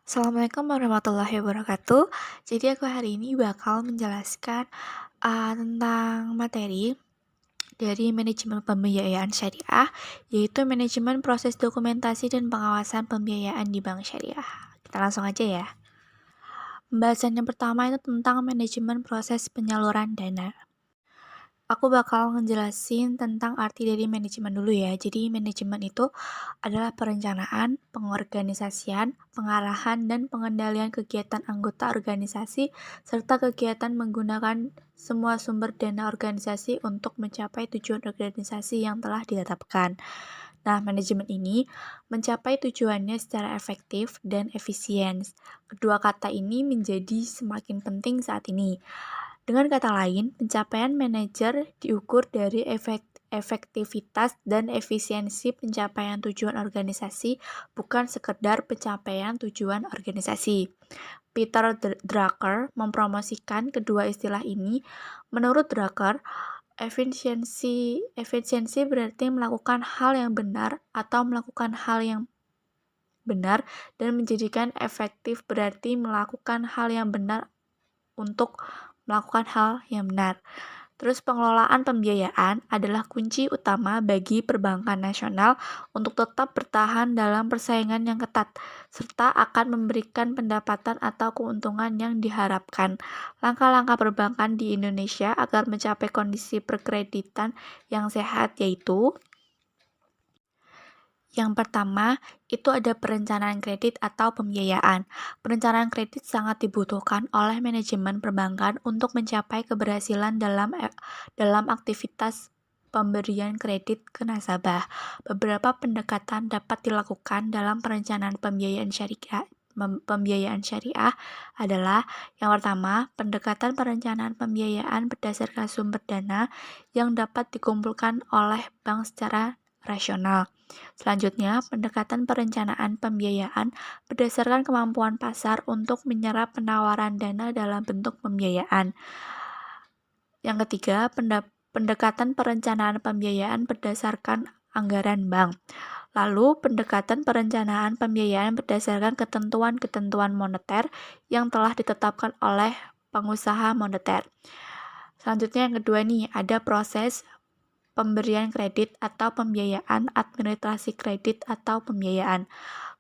Assalamualaikum warahmatullahi wabarakatuh. Jadi aku hari ini bakal menjelaskan tentang materi dari manajemen pembiayaan syariah, yaitu manajemen proses dokumentasi dan pengawasan pembiayaan di bank syariah. Kita langsung aja ya. Pembahasan yang pertama itu tentang manajemen proses penyaluran dana. Aku bakal ngejelasin tentang arti dari manajemen dulu ya. Jadi manajemen itu adalah perencanaan, pengorganisasian, pengarahan, dan pengendalian kegiatan anggota organisasi, serta kegiatan menggunakan semua sumber dana organisasi untuk mencapai tujuan organisasi yang telah ditetapkan. Nah, manajemen ini mencapai tujuannya secara efektif dan efisien. Kedua kata ini menjadi semakin penting saat ini. Dengan kata lain, pencapaian manajer diukur dari efektivitas dan efisiensi pencapaian tujuan organisasi, bukan sekedar pencapaian tujuan organisasi. Peter Drucker mempromosikan kedua istilah ini. Menurut Drucker, efisiensi berarti melakukan hal yang benar atau melakukan hal yang benar, dan menjadikan efektif berarti melakukan hal yang benar untuk melakukan hal yang benar. Terus pengelolaan pembiayaan adalah kunci utama bagi perbankan nasional untuk tetap bertahan dalam persaingan yang ketat, serta akan memberikan pendapatan atau keuntungan yang diharapkan. Langkah-langkah perbankan di Indonesia agar mencapai kondisi perkreditan yang sehat yaitu: yang pertama, itu ada perencanaan kredit atau pembiayaan. Perencanaan kredit sangat dibutuhkan oleh manajemen perbankan untuk mencapai keberhasilan dalam aktivitas pemberian kredit ke nasabah. Beberapa pendekatan dapat dilakukan dalam perencanaan pembiayaan syariah adalah: yang pertama, pendekatan perencanaan pembiayaan berdasarkan sumber dana yang dapat dikumpulkan oleh bank secara rasional. Selanjutnya, pendekatan perencanaan pembiayaan berdasarkan kemampuan pasar untuk menyerap penawaran dana dalam bentuk pembiayaan. Yang ketiga, pendekatan perencanaan pembiayaan berdasarkan anggaran bank. Lalu, pendekatan perencanaan pembiayaan berdasarkan ketentuan-ketentuan moneter yang telah ditetapkan oleh pengusaha moneter. Selanjutnya yang kedua nih, ada proses pemberian kredit atau pembiayaan, administrasi kredit atau pembiayaan.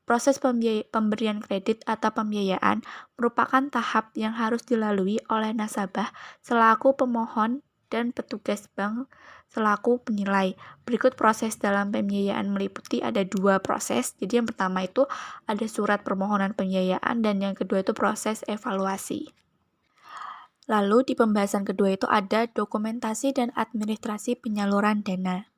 Proses pemberian kredit atau pembiayaan merupakan tahap yang harus dilalui oleh nasabah selaku pemohon dan petugas bank selaku penilai. Berikut proses dalam pembiayaan meliputi ada 2 proses. Jadi yang pertama itu ada surat permohonan pembiayaan, dan yang kedua itu proses evaluasi. Lalu di pembahasan kedua itu ada dokumentasi dan administrasi penyaluran dana.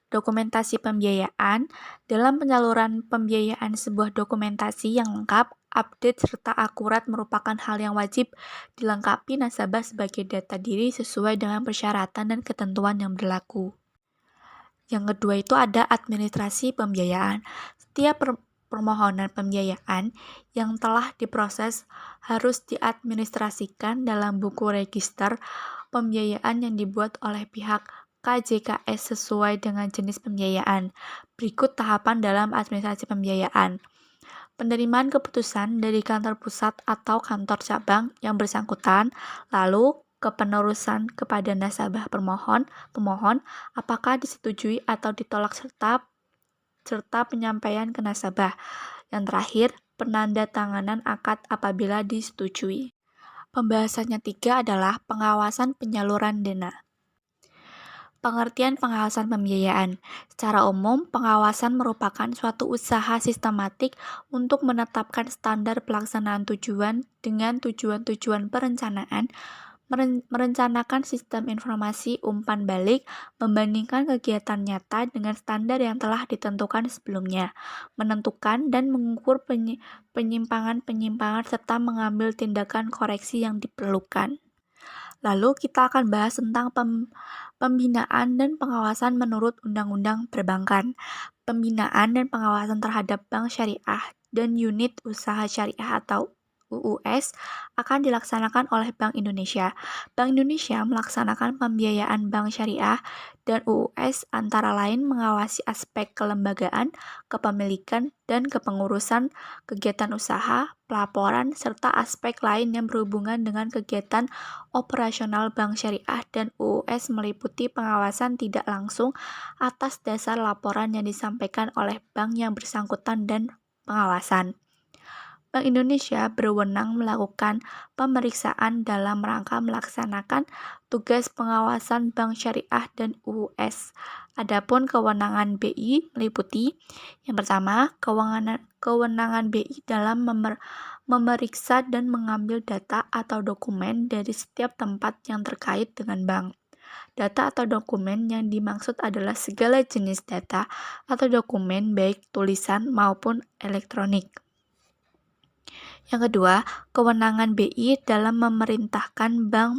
Dokumentasi pembiayaan. Dalam penyaluran pembiayaan, sebuah dokumentasi yang lengkap, update, serta akurat merupakan hal yang wajib dilengkapi nasabah sebagai data diri sesuai dengan persyaratan dan ketentuan yang berlaku. Yang kedua itu ada administrasi pembiayaan. Setiap permohonan pembiayaan yang telah diproses harus diadministrasikan dalam buku register pembiayaan yang dibuat oleh pihak KJKS sesuai dengan jenis pembiayaan. Berikut tahapan dalam administrasi pembiayaan. Penerimaan keputusan dari kantor pusat atau kantor cabang yang bersangkutan, lalu kepenerusan kepada nasabah pemohon, apakah disetujui atau ditolak, serta penyampaian ke nasabah. Yang terakhir, penandatanganan akad apabila disetujui. Pembahasannya 3 adalah pengawasan penyaluran dana. Pengertian pengawasan pembiayaan. Secara umum, pengawasan merupakan suatu usaha sistematik untuk menetapkan standar pelaksanaan tujuan dengan tujuan-tujuan perencanaan, merencanakan sistem informasi umpan balik, membandingkan kegiatan nyata dengan standar yang telah ditentukan sebelumnya, menentukan dan mengukur penyimpangan-penyimpangan, serta mengambil tindakan koreksi yang diperlukan. Lalu kita akan bahas tentang pembinaan dan pengawasan menurut Undang-Undang Perbankan. Pembinaan dan pengawasan terhadap bank syariah dan unit usaha syariah atau UUS akan dilaksanakan oleh Bank Indonesia. Bank Indonesia melaksanakan pembiayaan bank syariah dan UUS antara lain mengawasi aspek kelembagaan, kepemilikan, dan kepengurusan kegiatan usaha, pelaporan, serta aspek lain yang berhubungan dengan kegiatan operasional bank syariah, dan UUS meliputi pengawasan tidak langsung atas dasar laporan yang disampaikan oleh bank yang bersangkutan dan pengawasan. Bank Indonesia berwenang melakukan pemeriksaan dalam rangka melaksanakan tugas pengawasan bank syariah dan UUS. Adapun kewenangan BI meliputi yang pertama, kewenangan BI dalam memeriksa dan mengambil data atau dokumen dari setiap tempat yang terkait dengan bank. Data atau dokumen yang dimaksud adalah segala jenis data atau dokumen baik tulisan maupun elektronik. Yang kedua, kewenangan BI dalam memerintahkan bank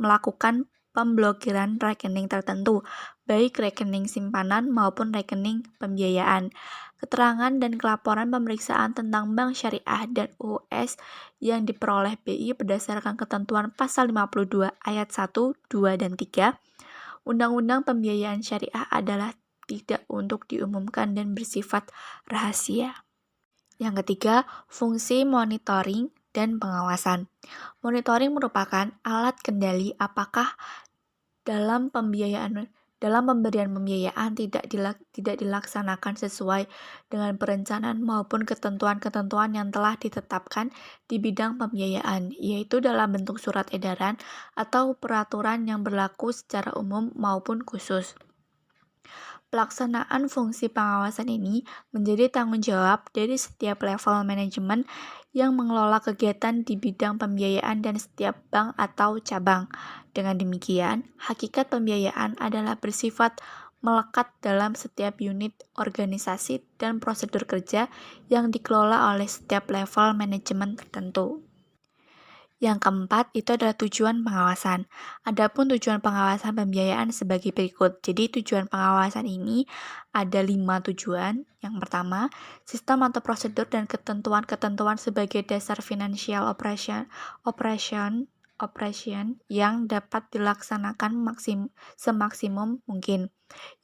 melakukan pemblokiran rekening tertentu, baik rekening simpanan maupun rekening pembiayaan. Keterangan dan kelaporan pemeriksaan tentang bank syariah dan UUS yang diperoleh BI berdasarkan ketentuan pasal 52 ayat 1, 2, dan 3 Undang-Undang Pembiayaan Syariah adalah tidak untuk diumumkan dan bersifat rahasia. Yang ketiga, fungsi monitoring dan pengawasan. Monitoring merupakan alat kendali apakah dalam pemberian pembiayaan tidak dilaksanakan sesuai dengan perencanaan maupun ketentuan-ketentuan yang telah ditetapkan di bidang pembiayaan, yaitu dalam bentuk surat edaran atau peraturan yang berlaku secara umum maupun khusus. Pelaksanaan fungsi pengawasan ini menjadi tanggung jawab dari setiap level manajemen yang mengelola kegiatan di bidang pembiayaan dan setiap bank atau cabang. Dengan demikian, hakikat pembiayaan adalah bersifat melekat dalam setiap unit organisasi dan prosedur kerja yang dikelola oleh setiap level manajemen tertentu. Yang keempat, itu adalah tujuan pengawasan. Adapun tujuan pengawasan pembiayaan sebagai berikut. Jadi tujuan pengawasan ini ada 5 tujuan. Yang pertama, sistem atau prosedur dan ketentuan-ketentuan sebagai dasar financial operation yang dapat dilaksanakan semaksimum mungkin.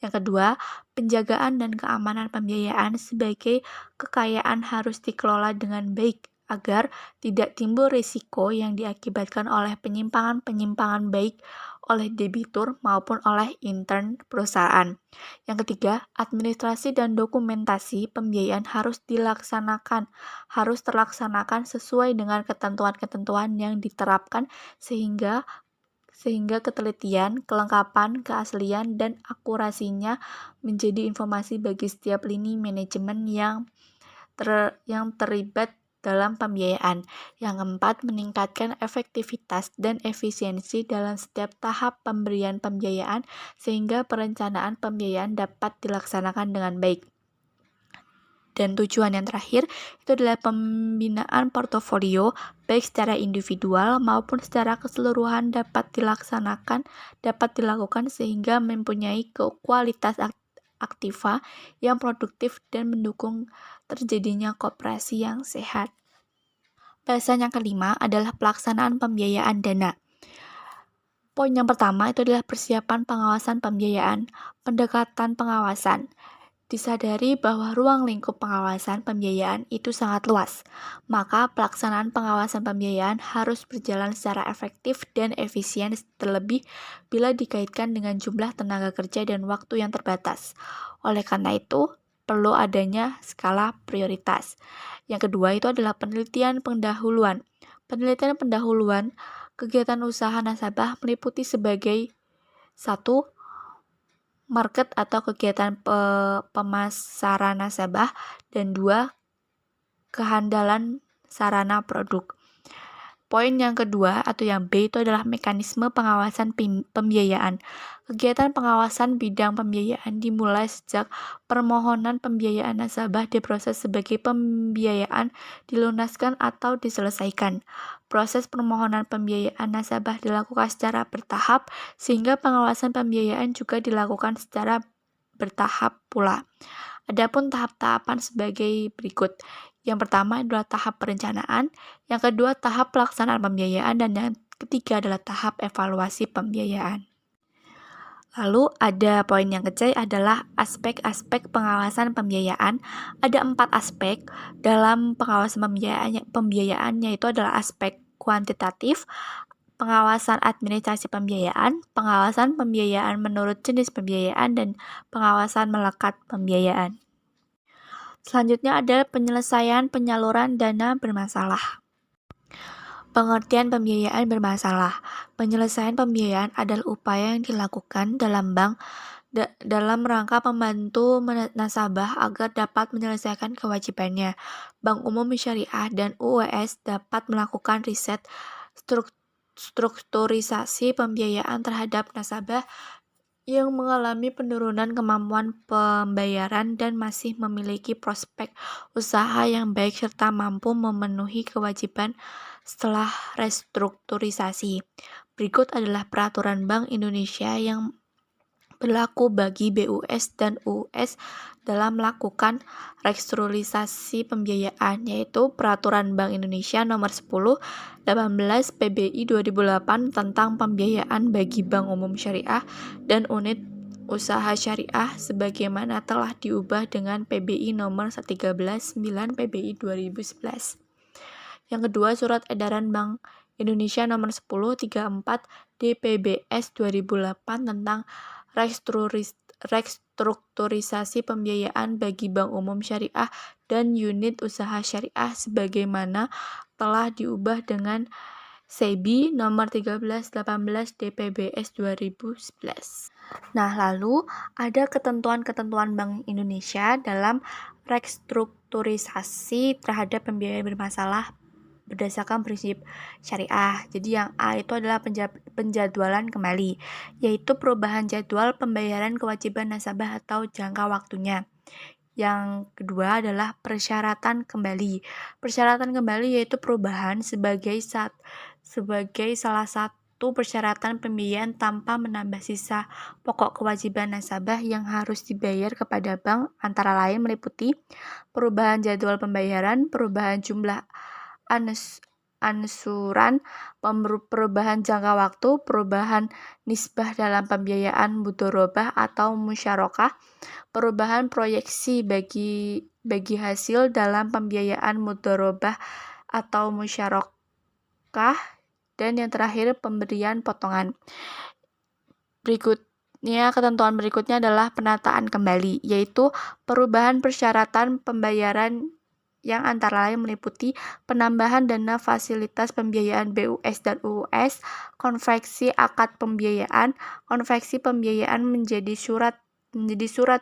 Yang kedua, penjagaan dan keamanan pembiayaan sebagai kekayaan harus dikelola dengan baik agar tidak timbul risiko yang diakibatkan oleh penyimpangan-penyimpangan baik oleh debitur maupun oleh intern perusahaan. Yang ketiga, administrasi dan dokumentasi pembiayaan harus terlaksanakan sesuai dengan ketentuan-ketentuan yang diterapkan sehingga ketelitian, kelengkapan, keaslian, dan akurasinya menjadi informasi bagi setiap lini manajemen yang terlibat dalam pembiayaan. Yang keempat, meningkatkan efektivitas dan efisiensi dalam setiap tahap pemberian pembiayaan sehingga perencanaan pembiayaan dapat dilaksanakan dengan baik. Dan tujuan yang terakhir itu adalah pembinaan portofolio baik secara individual maupun secara keseluruhan dapat dilakukan sehingga mempunyai kualitas aktiva yang produktif dan mendukung terjadinya koperasi yang sehat. Bahasan yang kelima adalah pelaksanaan pembiayaan dana. Poin yang pertama itu adalah persiapan pengawasan pembiayaan, pendekatan pengawasan. Disadari bahwa ruang lingkup pengawasan pembiayaan itu sangat luas, maka pelaksanaan pengawasan pembiayaan harus berjalan secara efektif dan efisien terlebih bila dikaitkan dengan jumlah tenaga kerja dan waktu yang terbatas. Oleh karena itu, perlu adanya skala prioritas. Yang kedua itu adalah penelitian pendahuluan. Penelitian pendahuluan kegiatan usaha nasabah meliputi sebagai 1. Market atau kegiatan pemasaran nasabah, dan 2. Kehandalan sarana produk. Poin yang kedua atau yang B itu adalah mekanisme pengawasan pembiayaan. Kegiatan pengawasan bidang pembiayaan dimulai sejak permohonan pembiayaan nasabah diproses sebagai pembiayaan dilunaskan atau diselesaikan. Proses permohonan pembiayaan nasabah dilakukan secara bertahap sehingga pengawasan pembiayaan juga dilakukan secara bertahap pula. Adapun tahap-tahapan sebagai berikut. Yang pertama adalah tahap perencanaan, yang kedua tahap pelaksanaan pembiayaan, dan yang ketiga adalah tahap evaluasi pembiayaan. Lalu ada poin yang ketiga adalah aspek-aspek pengawasan pembiayaan. Ada 4 aspek dalam pengawasan pembiayaan, yaitu adalah aspek kuantitatif, pengawasan administrasi pembiayaan, pengawasan pembiayaan menurut jenis pembiayaan, dan pengawasan melekat pembiayaan. Selanjutnya ada penyelesaian penyaluran dana bermasalah. Pengertian pembiayaan bermasalah. Penyelesaian pembiayaan adalah upaya yang dilakukan dalam bank dalam rangka membantu nasabah agar dapat menyelesaikan kewajibannya. Bank Umum Syariah dan UWS dapat melakukan riset strukturisasi pembiayaan terhadap nasabah yang mengalami penurunan kemampuan pembayaran dan masih memiliki prospek usaha yang baik serta mampu memenuhi kewajiban setelah restrukturisasi. Berikut adalah peraturan Bank Indonesia yang berlaku bagi BUS dan UUS dalam melakukan restrukturisasi pembiayaan, yaitu Peraturan Bank Indonesia Nomor 10/18 PBI 2008 tentang pembiayaan bagi Bank Umum Syariah dan unit usaha syariah sebagaimana telah diubah dengan PBI Nomor 13/9 PBI 2011. Yang kedua, Surat Edaran Bank Indonesia Nomor 10/34 DPBS 2008 tentang restrukturisasi pembiayaan bagi Bank Umum Syariah dan unit usaha syariah sebagaimana telah diubah dengan SEBI Nomor 13/18 DPBS 2011. Nah, lalu ada ketentuan-ketentuan Bank Indonesia dalam restrukturisasi terhadap pembiayaan bermasalah berdasarkan prinsip syariah. Jadi yang A itu adalah penjadwalan kembali, yaitu perubahan jadwal pembayaran kewajiban nasabah atau jangka waktunya. Yang kedua adalah persyaratan kembali. Persyaratan kembali yaitu perubahan sebagai salah satu persyaratan pembiayaan tanpa menambah sisa pokok kewajiban nasabah yang harus dibayar kepada bank, antara lain meliputi perubahan jadwal pembayaran, perubahan jumlah ansuran, perubahan jangka waktu, perubahan nisbah dalam pembiayaan mudharabah atau musyarakah, perubahan proyeksi bagi hasil dalam pembiayaan mudharabah atau musyarakah, dan yang terakhir pemberian potongan. Ketentuan berikutnya adalah penataan kembali, yaitu perubahan persyaratan pembayaran yang antara lain meliputi penambahan dana fasilitas pembiayaan BUS dan UUS, konveksi akad pembiayaan, konveksi pembiayaan menjadi surat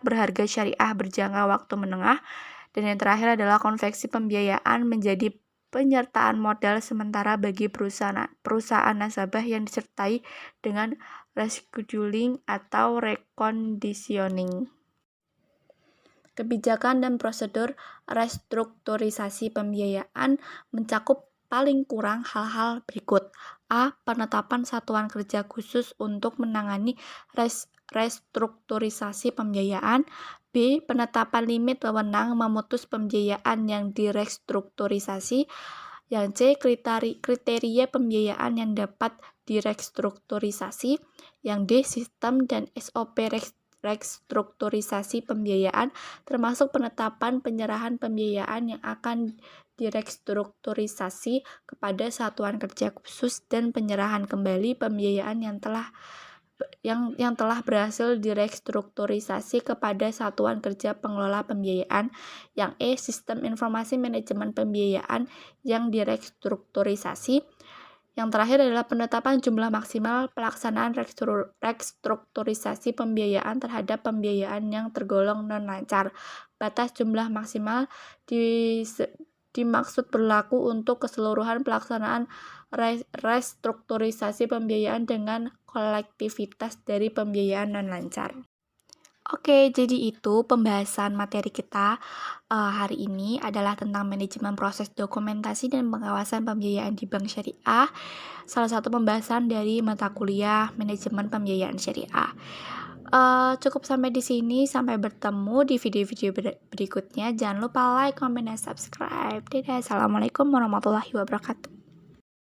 berharga syariah berjangka waktu menengah, dan yang terakhir adalah konveksi pembiayaan menjadi penyertaan modal sementara bagi perusahaan nasabah yang disertai dengan rescheduling atau reconditioning. Kebijakan dan prosedur restrukturisasi pembiayaan mencakup paling kurang hal-hal berikut. A. Penetapan satuan kerja khusus untuk menangani restrukturisasi pembiayaan. B. Penetapan limit wewenang memutus pembiayaan yang direstrukturisasi. Yang C. Kriteria pembiayaan yang dapat direstrukturisasi. Yang D. Sistem dan SOP restrukturisasi pembiayaan, termasuk penetapan penyerahan pembiayaan yang akan direstrukturisasi kepada satuan kerja khusus dan penyerahan kembali pembiayaan yang telah berhasil direstrukturisasi kepada satuan kerja pengelola pembiayaan. Yang E. Sistem informasi manajemen pembiayaan yang direstrukturisasi. Yang terakhir adalah penetapan jumlah maksimal pelaksanaan restrukturisasi pembiayaan terhadap pembiayaan yang tergolong non-lancar. Batas jumlah maksimal dimaksud berlaku untuk keseluruhan pelaksanaan restrukturisasi pembiayaan dengan kolektivitas dari pembiayaan non-lancar. Oke, jadi itu pembahasan materi kita hari ini adalah tentang manajemen proses dokumentasi dan pengawasan pembiayaan di Bank Syariah. Salah satu pembahasan dari mata kuliah manajemen pembiayaan syariah. Cukup sampai di sini, sampai bertemu di video-video berikutnya. Jangan lupa like, comment, dan subscribe. Dadah, assalamualaikum warahmatullahi wabarakatuh.